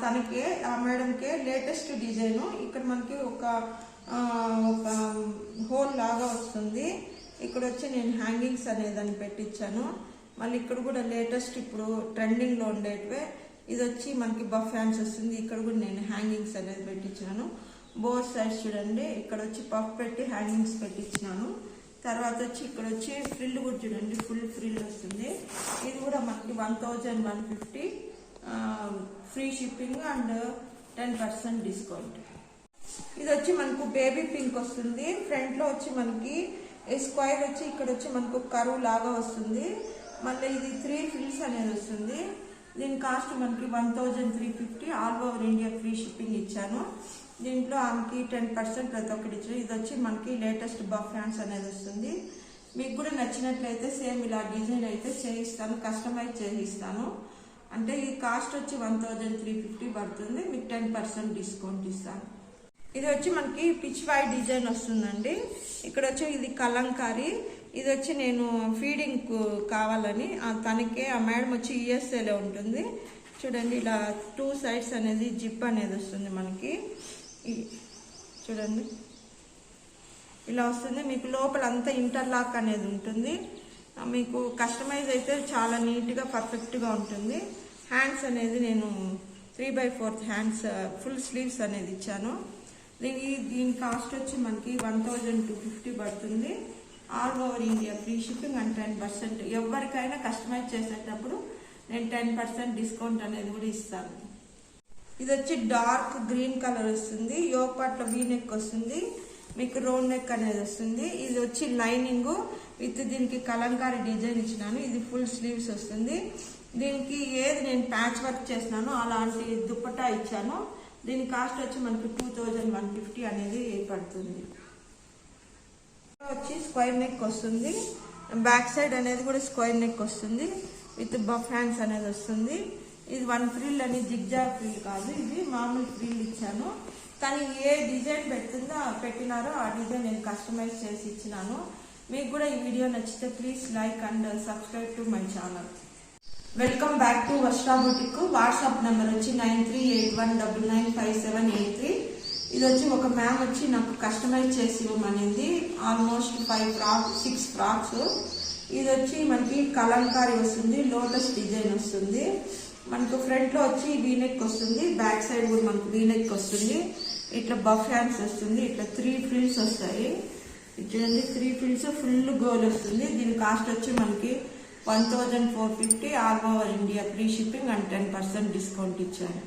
తనకి ఆ మేడంకి లేటెస్ట్ డిజైన్ ఇక్కడ మనకి ఒక హోల్ లాగా వస్తుంది. ఇక్కడ వచ్చి నేను హ్యాంగింగ్స్ అనేదాన్ని పెట్టించాను. మళ్ళీ ఇక్కడ కూడా లేటెస్ట్ ఇప్పుడు ట్రెండింగ్ లో ఉండేటివే ఇది వచ్చి మనకి బఫ్ హ్యాండ్స్ వస్తుంది. ఇక్కడ కూడా నేను హ్యాంగింగ్స్ అనేది పెట్టించాను. బోత్ సైడ్స్ చూడండి, ఇక్కడ వచ్చి పఫ్ పెట్టి హ్యాంగింగ్స్ పెట్టించినాను. తర్వాత వచ్చి ఇక్కడ వచ్చి ఫ్రిల్ కూడా చూడండి, ఫుల్ ఫ్రిల్ వస్తుంది. ఇది కూడా మనకి 1150 ఫ్రీ షిప్పింగ్ అండ్ 10% డిస్కౌంట్. ఇది వచ్చి మనకు బేబీ పింక్ వస్తుంది. ఫ్రంట్ లో వచ్చి మనకి స్క్వైర్ వచ్చి ఇక్కడ వచ్చి మనకు కరువు లాగా వస్తుంది. మళ్ళీ ఇది 3 ఫ్రిల్స్ అనేది వస్తుంది. దీని కాస్ట్ మనకి 1350 all over India free shipping ఇచ్చాను. దీంట్లో ఆమెకి 10% ప్రతి ఒక్కటి ఇచ్చాను. ఇది వచ్చి మనకి లేటెస్ట్ బఫ్ హ్యాండ్స్ అనేది వస్తుంది. మీకు కూడా నచ్చినట్లయితే సేమ్ ఇలా డిజైన్ అయితే చేయిస్తాను, కస్టమైజ్ చేయిస్తాను. అంటే ఈ కాస్ట్ వచ్చి 1350 పడుతుంది. మీకు 10% డిస్కౌంట్ ఇస్తాను. ఇది వచ్చి మనకి పిచ్ వై డిజైన్ వస్తుందండి. ఇక్కడ వచ్చి ఇది కలంకారీ. ఇది వచ్చి నేను ఫీడింగ్ కావాలని తనకే ఆ మేడం వచ్చి యూఎస్ఏలో ఉంటుంది. చూడండి ఇలా 2 సైడ్స్ అనేది జిప్ అనేది వస్తుంది మనకి. చూడండి ఇలా వస్తుంది. మీకు లోపల అంతా ఇంటర్లాక్ అనేది ఉంటుంది. మీకు కస్టమైజ్ అయితే చాలా నీట్గా పర్ఫెక్ట్గా ఉంటుంది. హ్యాండ్స్ అనేది నేను 3/4 హ్యాండ్స్ ఫుల్ స్లీవ్స్ అనేది ఇచ్చాను. దీని కాస్ట్ వచ్చి మనకి 1250 పడుతుంది. All over India free shipping and 10%. ఎవరికైనా కస్టమైజ్ చేసేటప్పుడు నేను 10% డిస్కౌంట్ అనేది కూడా ఇస్తాను. ఇది వచ్చి డార్క్ గ్రీన్ కలర్ వస్తుంది. యోక్ పార్ట్లో వీ నెక్ వస్తుంది, మీకు రౌండ్ నెక్ అనేది వస్తుంది. ఇది వచ్చి లైనింగ్ విత్ దీనికి కలంకారీ డిజైన్ ఇచ్చినాను. ఇది ఫుల్ స్లీవ్స్ వస్తుంది. దీనికి ఏది నేను ప్యాచ్ వర్క్ చేసినానో అలాంటి దుప్పటా ఇచ్చాను. దీని కాస్ట్ వచ్చి మనకి 2150 అనేది పడుతుంది. వచ్చి స్క్వేర్ నెక్ వస్తుంది. బ్యాక్ సైడ్ అనేది కూడా స్క్వేర్ నెక్ వస్తుంది విత్ బఫ్ హ్యాండ్స్ అనేది వస్తుంది. ఇది 1 ఫ్రిల్ అని జిగ్జాగ్ ఫ్రిల్ కాదు, ఇది మామూలు ఫ్రిల్ ఇచ్చాను. కానీ ఏ డిజైన్ పెట్టినారో ఆ డిజైన్ నేను కస్టమైజ్ చేసి ఇచ్చినాను. మీకు కూడా ఈ వీడియో నచ్చితే please like and subscribe to my channel. Welcome back to వర్షా బుటిక్. వాట్సాప్ నెంబర్ వచ్చి 9381995783. ఇది వచ్చి ఒక మ్యామ్ వచ్చి నాకు కస్టమైజ్ చేసి ఇవ్వమనింది. Almost 6 frocks. ఇది వచ్చి మనకి కలంకారీ వస్తుంది, లోటస్ డిజైన్ వస్తుంది. మనకు ఫ్రంట్ లో వచ్చి వీనెక్ వస్తుంది, బ్యాక్ సైడ్ కూడా మనకు వీనెక్ వస్తుంది. ఇట్లా బఫ్ హ్యాండ్స్ వస్తుంది. ఇట్లా 3 ఫ్రిల్స్ వస్తాయి. చూడండి 3 ఫ్రిల్స్ ఫుల్ గోల్ వస్తుంది. దీని కాస్ట్ వచ్చి మనకి 1450 all over India free shipping and 10% discount ఇచ్చాను.